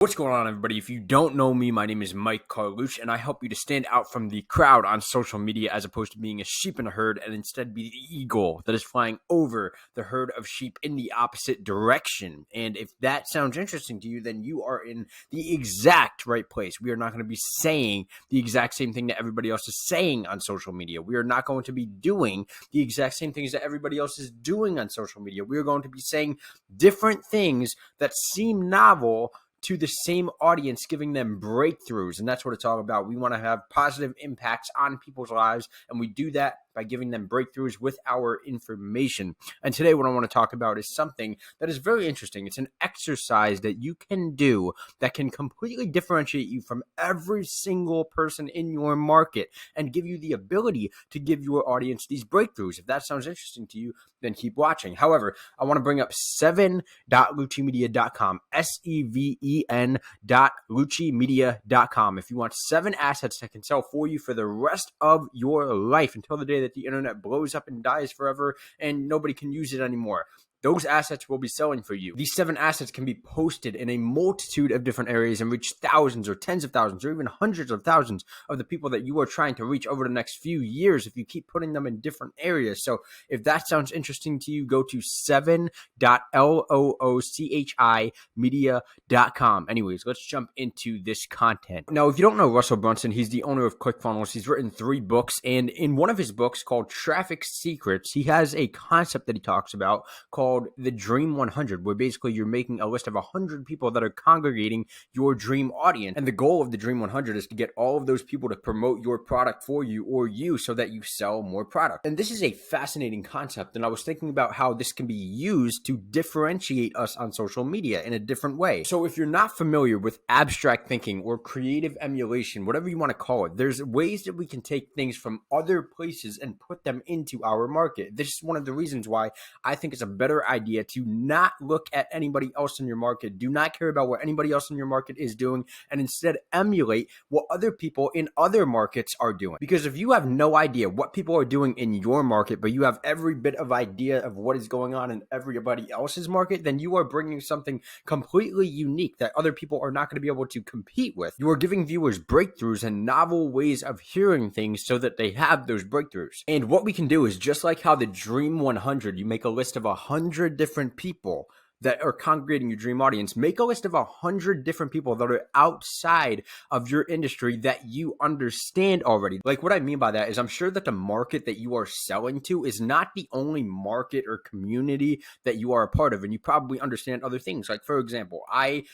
What's going on, everybody? If you don't know me, my name is Mike Carlucci, and I help you to stand out from the crowd on social media as opposed to being a sheep in a herd, and instead be the eagle that is flying over the herd of sheep in the opposite direction. And if that sounds interesting to you, then you are in the exact right place. We are not going to be saying the exact same thing that everybody else is saying on social media. We are not going to be doing the exact same things that everybody else is doing on social media. We are going to be saying different things that seem novel to the same audience, giving them breakthroughs. And that's what it's all about. We want to have positive impacts on people's lives, and we do that by giving them breakthroughs with our information. And today what I want to talk about is something that is very interesting. It's an exercise that you can do that can completely differentiate you from every single person in your market and give you the ability to give your audience these breakthroughs. If that sounds interesting to you, then keep watching. However, I want to bring up seven.luccimedia.com, seven.luccimedia.com. If you want 7 assets that can sell for you for the rest of your life until the day that the internet blows up and dies forever and nobody can use it anymore, those assets will be selling for you. These 7 assets can be posted in a multitude of different areas and reach thousands or tens of thousands or even hundreds of thousands of the people that you are trying to reach over the next few years if you keep putting them in different areas. So if that sounds interesting to you, go to seven.luccimedia.com. Anyways, let's jump into this content. Now, if you don't know Russell Brunson, he's the owner of ClickFunnels. He's written 3 books, and in one of his books called Traffic Secrets, he has a concept that he talks about called the Dream 100, where basically you're making a list of 100 people that are congregating your dream audience. And the goal of the Dream 100 is to get all of those people to promote your product for you or you so that you sell more product. And this is a fascinating concept. And I was thinking about how this can be used to differentiate us on social media in a different way. So if you're not familiar with abstract thinking or creative emulation, whatever you want to call it, there's ways that we can take things from other places and put them into our market. This is one of the reasons why I think it's a better idea to not look at anybody else in your market. Do not care about what anybody else in your market is doing, and instead emulate what other people in other markets are doing. Because if you have no idea what people are doing in your market, but you have every bit of idea of what is going on in everybody else's market, then you are bringing something completely unique that other people are not going to be able to compete with. You are giving viewers breakthroughs and novel ways of hearing things so that they have those breakthroughs. And what we can do is just like how the Dream 100, you make a list of 100 different people that are congregating your dream audience. Make a list of 100 different people that are outside of your industry that you understand already. Like, what I mean by that is I'm sure that the market that you are selling to is not the only market or community that you are a part of, and you probably understand other things. Like, for example, I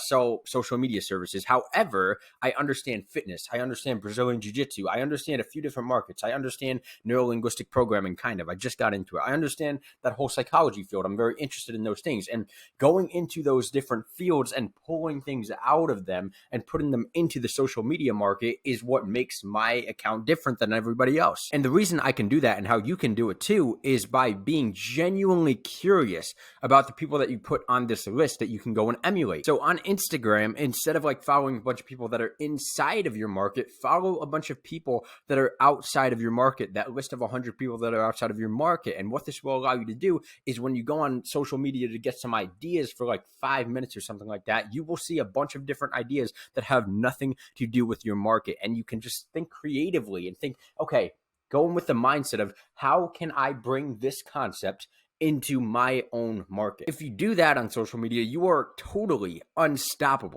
sell social media services. However, I understand fitness. I understand Brazilian Jiu-Jitsu. I understand a few different markets. I understand neuro-linguistic programming, kind of. I just got into it. I understand that whole psychology field. I'm very interested in those things. And going into those different fields and pulling things out of them and putting them into the social media market is what makes my account different than everybody else. And the reason I can do that and how you can do it too is by being genuinely curious about the people that you put on this list that you can go and emulate. So on Instagram, instead of like following a bunch of people that are inside of your market, follow a bunch of people that are outside of your market, that list of 100 people that are outside of your market. And what this will allow you to do is when you go on social media to get some ideas for like 5 minutes or something like that, you will see a bunch of different ideas that have nothing to do with your market. And you can just think creatively and think, okay, going with the mindset of how can I bring this concept into my own market? If you do that on social media, you are totally unstoppable.